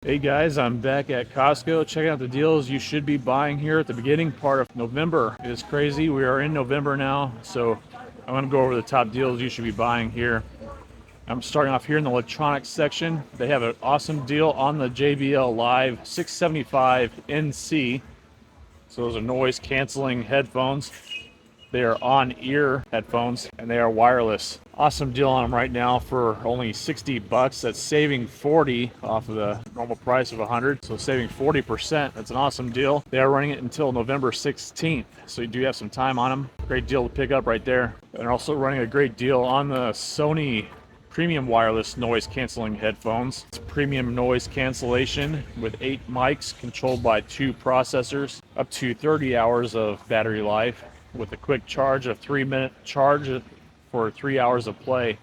Hey guys, I'm back at Costco checking out the deals you should be buying here at the beginning part of November. It is crazy. We are in November now, so I'm going to go over the top deals you should be buying here. I'm starting off here in the electronics section. They have an awesome deal on the JBL Live 675 NC. So those are noise canceling headphones. They are on-ear headphones and they are wireless. Awesome deal on them right now for only 60 bucks. That's saving 40 off of the normal price of 100. So saving 40%. That's an awesome deal. They are running it until November 16th. So you do have some time on them. Great deal to pick up right there. And they're also running a great deal on the Sony premium wireless noise canceling headphones. It's premium noise cancellation with 8 mics controlled by 2 processors, up to 30 hours of battery life with a quick charge, a 3-minute charge for 3 hours of play.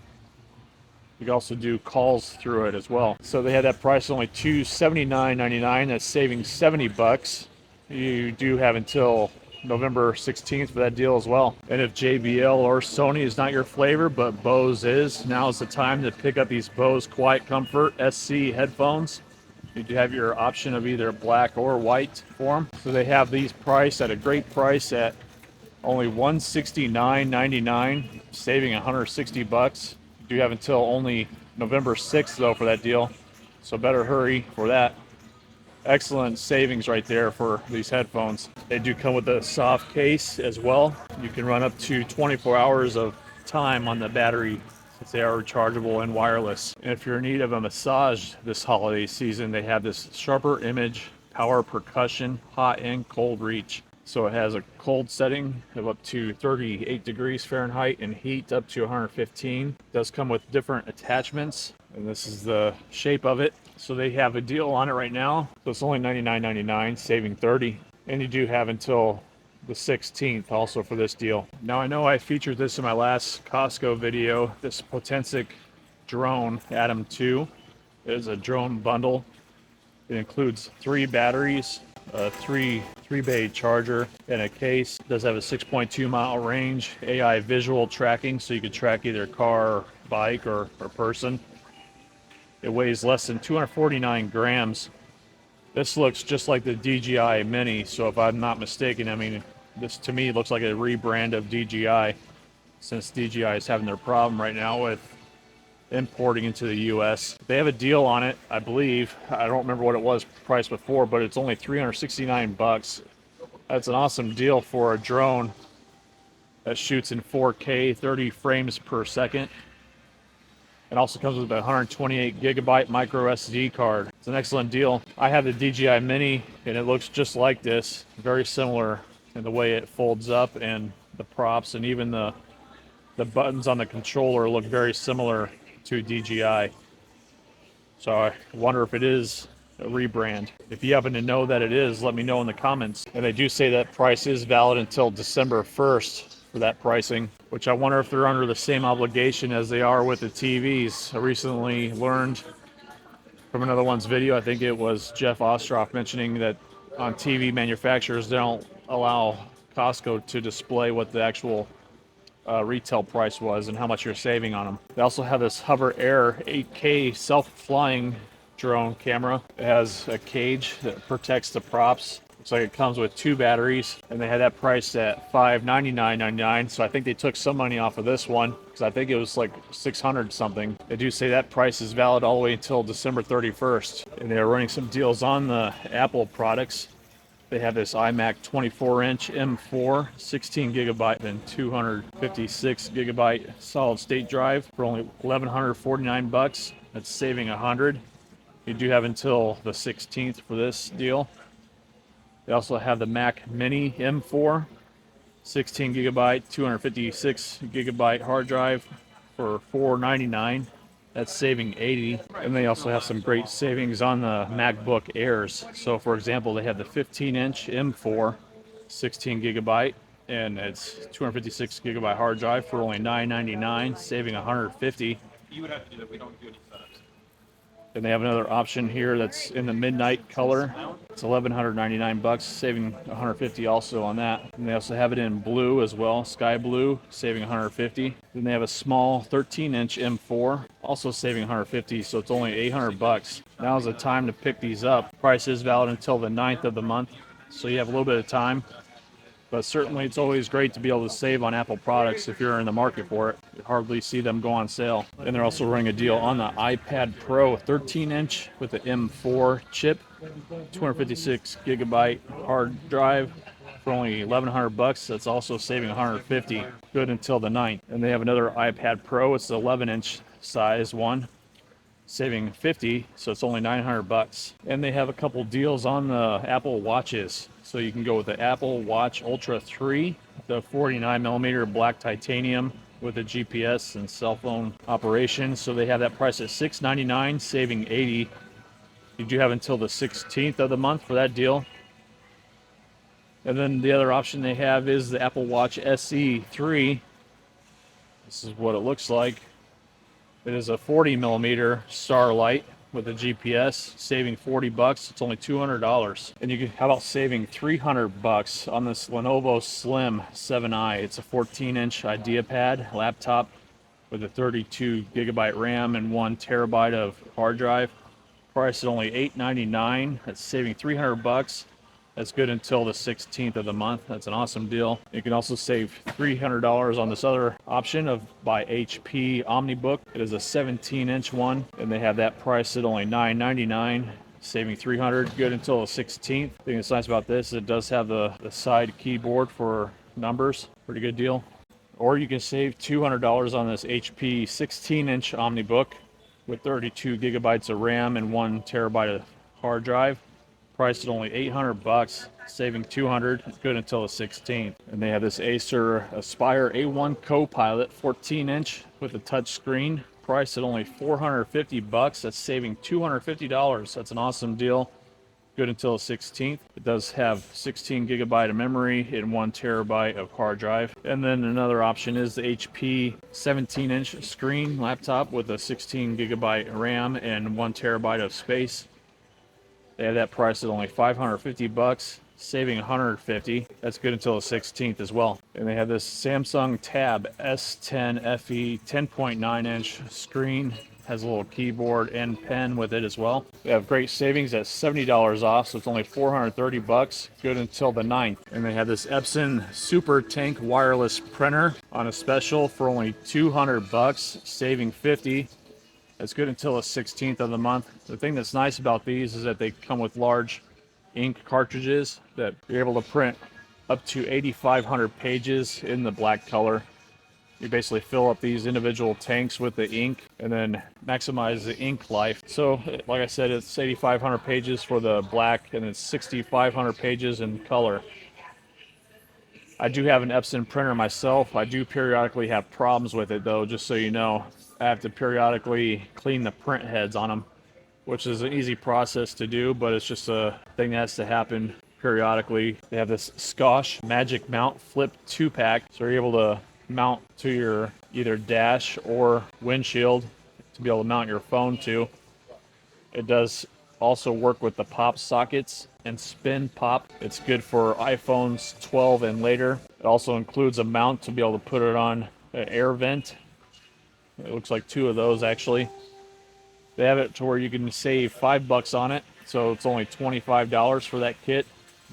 You can also do calls through it as well. So they had that price only $279.99. That's saving 70 bucks. You do have until November 16th for that deal as well. And if JBL or Sony is not your flavor, but Bose is, now is the time to pick up these Bose Quiet Comfort SC headphones. You do have your option of either black or white for them. So they have these priced at a great price at only $169.99, saving 160 bucks. You do have until only November 6th though for that deal, so better hurry for that. Excellent savings right there for these headphones. They do come with a soft case as well. You can run up to 24 hours of time on the battery since they are rechargeable and wireless. And if you're in need of a massage this holiday season, they have this Sharper Image Power Percussion Hot and Cold Reach. So it has a cold setting of up to 38 degrees Fahrenheit and heat up to 115. It does come with different attachments, and this is the shape of it. So they have a deal on it right now. So it's only $99.99, saving 30. And you do have until the 16th also for this deal. Now I know I featured this in my last Costco video, this Potensic drone Atom 2. It is a drone bundle. It includes 3 batteries, a 3-bay charger, and a case. It does have a 6.2 mile range, AI visual tracking, so you can track either car, bike, or person. It weighs less than 249 grams. This looks just like the DJI Mini, so if I'm not mistaken, I mean, this to me looks like a rebrand of DJI, since DJI is having their problem right now with importing into the US. They have a deal on it, I believe. I don't remember what it was priced before, but it's only 369 bucks. That's an awesome deal for a drone that shoots in 4K, 30 frames per second. It also comes with a 128 gigabyte micro SD card. It's an excellent deal. I have the DJI Mini and it looks just like this, very similar in the way it folds up, and the props and even the buttons on the controller look very similar to DJI. So I wonder if it is a rebrand. If you happen to know that it is, let me know in the comments. And they do say that price is valid until December 1st for that pricing, which I wonder if they're under the same obligation as they are with the TVs. I recently learned from another one's video, I think it was Jeff Ostroff mentioning that on TV manufacturers, they don't allow Costco to display what the actual retail price was and how much you're saving on them. They also have this Hover Air 8K self-flying drone camera. It has a cage that protects the props. Looks like it comes with 2 batteries, and they had that priced at $599.99. So I think they took some money off of this one because I think it was like $600 something. They do say that price is valid all the way until December 31st, and they're running some deals on the Apple products. They have this iMac 24-inch M4, 16 gigabyte and 256 gigabyte solid state drive for only $1,149. That's saving $100. You do have until the 16th for this deal. They also have the Mac Mini M4, 16 gigabyte, 256 gigabyte hard drive for $499. That's saving $80. And they also have some great savings on the MacBook Airs. So for example, they have the 15-inch M4, 16 gigabyte, and it's 256 gigabyte hard drive for only $999, saving $150. You would have to do that. We don't do any setups. And they have another option here that's in the midnight color It's $1,199, saving $150 also on that. And they also have it in blue as well, sky blue, saving $150. Then they have a small 13-inch M4, also saving $150, so it's only $800. Now is the time to pick these up. Price is valid until the 9th of the month, so you have a little bit of time. But certainly it's always great to be able to save on Apple products if you're in the market for it. You hardly see them go on sale. And they're also running a deal on the iPad Pro 13-inch with the M4 chip, 256 gigabyte hard drive for only $1,100. That's also saving $150. Good until the 9th. And they have another iPad Pro. It's the 11-inch size one, saving $50, so it's only $900. And they have a couple deals on the Apple Watches. So you can go with the Apple Watch Ultra 3, the 49mm black titanium with a GPS and cell phone operation. So they have that price at $699, saving $80. You do have until the 16th of the month for that deal. And then the other option they have is the Apple Watch SE 3. This is what it looks like. It is a 40mm Starlight with a GPS, saving $40. It's only $200. And you can, how about saving $300 on this Lenovo Slim 7i? It's a 14-inch IdeaPad laptop with a 32 gigabyte RAM and 1 terabyte of hard drive. Price is only $899. That's saving $300. That's good until the 16th of the month. That's an awesome deal. You can also save $300 on this other option of by HP OmniBook. It is a 17-inch one, and they have that price at only $999, saving $300. Good until the 16th. The thing that's nice about this is it does have the side keyboard for numbers. Pretty good deal. Or you can save $200 on this HP 16-inch OmniBook with 32 gigabytes of RAM and 1 terabyte of hard drive. Priced at only $800, saving $200. Good until the 16th. And they have this Acer Aspire A1 Copilot 14-inch with a touch screen. Priced at only $450. That's saving $250. That's an awesome deal. Good until the 16th. It does have 16 gigabyte of memory and 1 terabyte of hard drive. And then another option is the HP 17-inch screen laptop with a 16 gigabyte RAM and 1 terabyte of space. They have that price at only $550, saving $150. That's good until the 16th as well. And they have this Samsung Tab S10 FE 10.9-inch screen. Has a little keyboard and pen with it as well. They have great savings at $70 off, so it's only $430. Good until the 9th. And they have this Epson Super Tank wireless printer on a special for only $200, saving $50. That's good until the 16th of the month. The thing that's nice about these is that they come with large ink cartridges that you're able to print up to 8,500 pages in the black color. You basically fill up these individual tanks with the ink and then maximize the ink life. So, like I said, it's 8,500 pages for the black and it's 6,500 pages in color. I do have an Epson printer myself. I do periodically have problems with it though, just so you know. I have to periodically clean the print heads on them, which is an easy process to do, but it's just a thing that has to happen periodically. They have this Scotch Magic Mount Flip 2-pack, so you're able to mount to your either dash or windshield to be able to mount your phone to. It does also work with the pop sockets and spin pop. It's good for iPhones 12 and later. It also includes a mount to be able to put it on an air vent. It looks like 2 of those actually. They have it to where you can save $5 on it, so it's only $25 for that kit.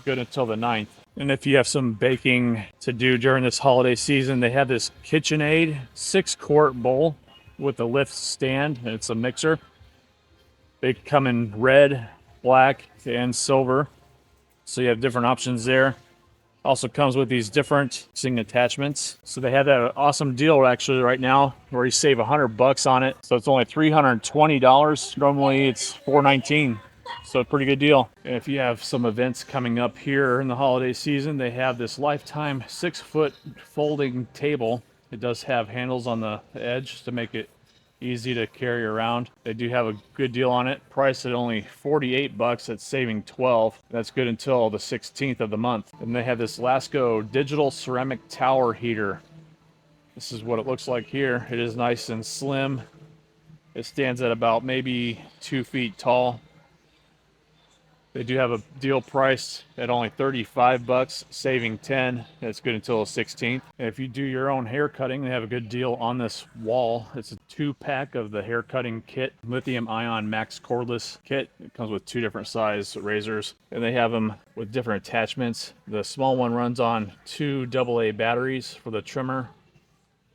Good until the 9th. And if you have some baking to do during this holiday season, they have this KitchenAid 6-quart bowl with a lift stand, and it's a mixer. They come in red, black, and silver, so you have different options there. Also comes with these different mixing attachments. So they have that awesome deal actually right now where you save $100 on it. So it's only $320. Normally it's $419. So a pretty good deal. And if you have some events coming up here in the holiday season, they have this Lifetime 6-foot folding table. It does have handles on the edge to make it easy to carry around. They do have a good deal on it. Priced at only $48. That's saving $12. That's good until the 16th of the month. And they have this Lasco digital ceramic tower heater. This is what it looks like here. It is nice and slim. It stands at about maybe 2 feet tall. They do have a deal priced at only 35 bucks, saving 10. It's good until the 16th. And if you do your own hair cutting, they have a good deal on this wall. It's a 2-pack of the hair cutting kit, lithium ion max cordless kit. It comes with 2 different size razors, and they have them with different attachments. The small one runs on 2 AA batteries for the trimmer,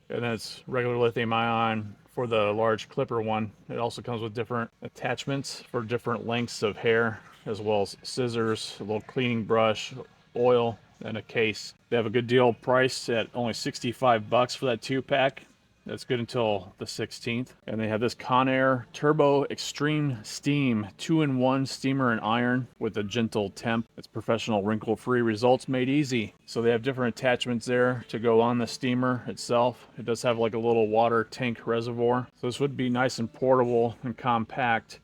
and then it's regular lithium ion for the large clipper one. It also comes with different attachments for different lengths of hair, as well as scissors, a little cleaning brush, oil, and a case. They have a good deal priced at only 65 bucks for that 2-pack. That's good until the 16th. And they have this Conair Turbo Extreme Steam 2-in-1 steamer and iron with a gentle temp. It's professional wrinkle-free, results made easy. So they have different attachments there to go on the steamer itself. It does have like a little water tank reservoir. So this would be nice and portable and compact.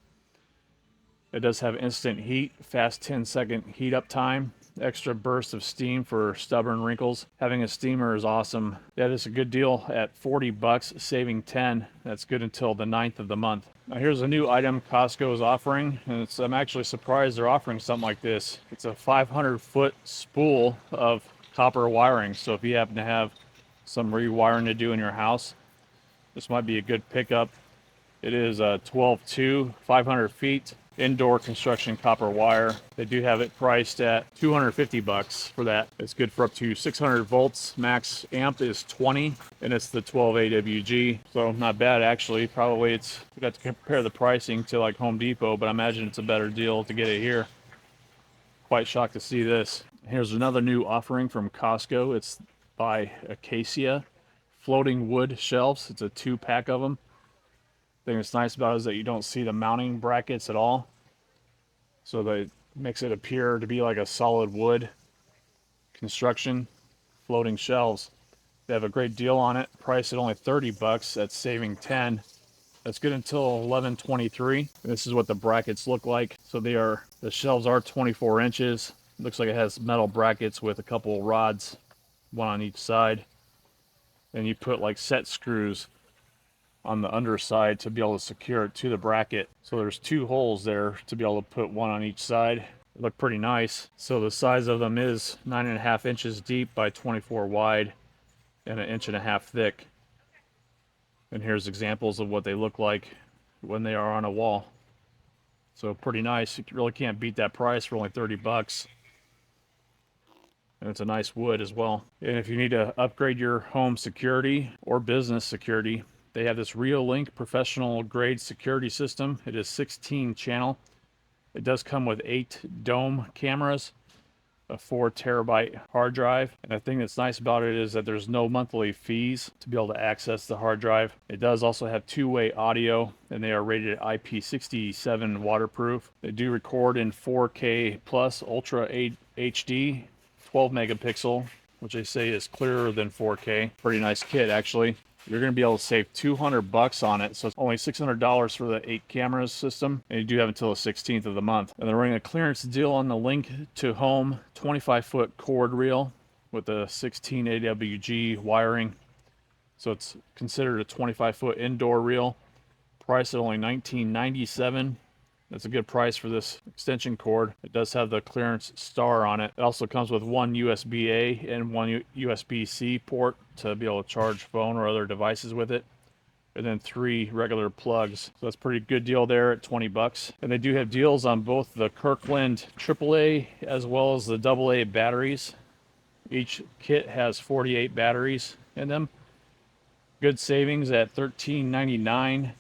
It does have instant heat, fast 10-second heat up time, extra burst of steam for stubborn wrinkles. Having a steamer is awesome. That is a good deal at 40 bucks, saving 10. That's good until the 9th of the month. Now here's a new item Costco is offering, and I'm actually surprised they're offering something like this. It's a 500-foot spool of copper wiring. So if you happen to have some rewiring to do in your house, this might be a good pickup. It is a 12-2, 500 feet. Indoor construction copper wire. They do have it priced at 250 bucks for that. It's good for up to 600 volts. Max amp is 20, and it's the 12 AWG. So not bad actually. Probably we'd have to compare the pricing to like Home Depot, but I imagine it's a better deal to get it here. Quite shocked to see this. Here's another new offering from Costco. It's by Acacia. Floating wood shelves. It's a 2-pack of them. The thing that's nice about it is that you don't see the mounting brackets at all. So that makes it appear to be like a solid wood construction. Floating shelves. They have a great deal on it. Priced at only 30 bucks. That's saving 10. That's good until 11/23. This is what the brackets look like. So the shelves are 24 inches. Looks like it has metal brackets with a couple rods, one on each side. And you put like set screws on the underside to be able to secure it to the bracket. So there's 2 holes there to be able to put one on each side. They look pretty nice. So the size of them is 9.5 inches deep by 24 wide and 1.5 inches thick. And here's examples of what they look like when they are on a wall. So pretty nice. You really can't beat that price for only 30 bucks. And it's a nice wood as well. And if you need to upgrade your home security or business security, they have this Reolink professional grade security system. It is 16 channel. It does come with 8 dome cameras, a 4 terabyte hard drive. And the thing that's nice about it is that there's no monthly fees to be able to access the hard drive. It does also have 2-way audio, and they are rated IP67 waterproof. They do record in 4K plus Ultra HD, 12 megapixel, which they say is clearer than 4K. Pretty nice kit actually. You're going to be able to save 200 bucks on it. So it's only $600 for the 8 cameras system. And you do have until the 16th of the month. And they're running a clearance deal on the Link to Home 25-foot cord reel with a 16 AWG wiring. So it's considered a 25-foot indoor reel. Price at only $19.97. That's a good price for this extension cord. It does have the clearance star on it. It also comes with 1 USB-A and 1 USB-C port to be able to charge phone or other devices with it. And then 3 regular plugs. So that's a pretty good deal there at 20 bucks. And they do have deals on both the Kirkland AAA as well as the AA batteries. Each kit has 48 batteries in them. Good savings at $13.99,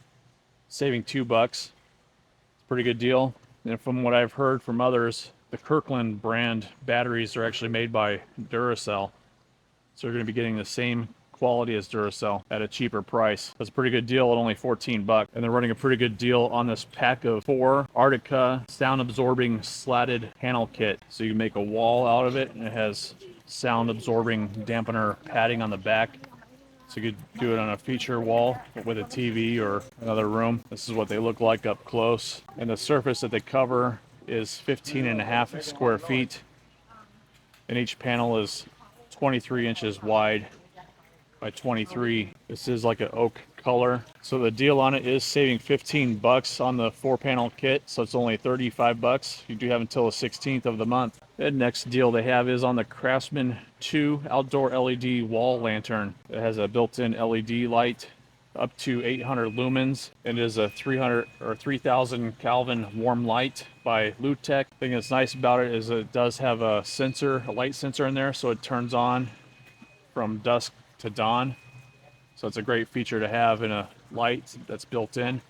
saving 2 bucks. Pretty good deal. And from what I've heard from others, the Kirkland brand batteries are actually made by Duracell. So you're going to be getting the same quality as Duracell at a cheaper price. That's a pretty good deal at only 14 bucks. And they're running a pretty good deal on this pack of 4 Arctica sound absorbing slatted panel kit. So you make a wall out of it, and it has sound absorbing dampener padding on the back. So you could do it on a feature wall with a TV or another room. This is what they look like up close. And the surface that they cover is 15.5 square feet. And each panel is 23 inches wide by 23. This is like an oak color. So the deal on it is saving 15 bucks on the 4-panel kit, so it's only 35 bucks. You do have until the 16th of the month. The next deal they have is on the Craftsman 2 outdoor LED wall lantern. It has a built-in LED light up to 800 lumens. It is a 300 or 3000 Kelvin warm light by Lutech. The thing that's nice about it is it does have a sensor, a light sensor in there, so it turns on from dusk to dawn. So it's a great feature to have in a light that's built in.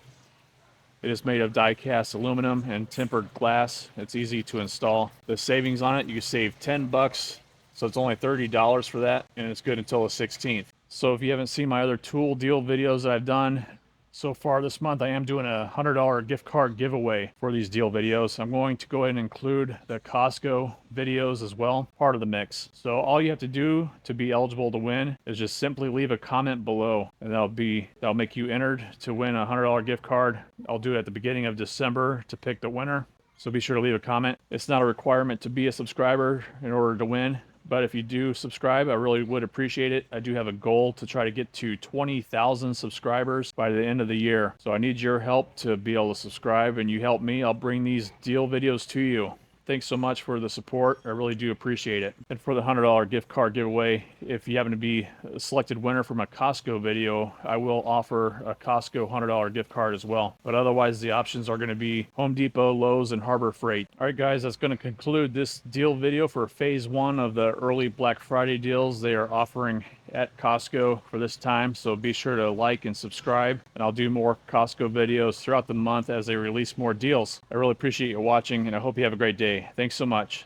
It is made of die-cast aluminum and tempered glass. It's easy to install. The savings on it, you save 10 bucks, so it's only $30 for that, and it's good until the 16th. So if you haven't seen my other tool deal videos that I've done so far this month, I am doing a $100 gift card giveaway for these deal videos. I'm going to go ahead and include the Costco videos as well, part of the mix. So all you have to do to be eligible to win is just simply leave a comment below, and that'll make you entered to win a $100 gift card. I'll do it at the beginning of December to pick the winner. So be sure to leave a comment. It's not a requirement to be a subscriber in order to win, but if you do subscribe, I really would appreciate it. I do have a goal to try to get to 20,000 subscribers by the end of the year. So I need your help to be able to subscribe, and you help me, I'll bring these deal videos to you. Thanks so much for the support. I really do appreciate it. And for the $100 gift card giveaway, if you happen to be a selected winner from a Costco video, I will offer a Costco $100 gift card as well. But otherwise, the options are going to be Home Depot, Lowe's, and Harbor Freight. All right, guys, that's going to conclude this deal video for phase 1 of the early Black Friday deals they are offering at Costco for this time. So be sure to like and subscribe, and I'll do more Costco videos throughout the month as they release more deals. I really appreciate you watching, and I hope you have a great day. Thanks so much.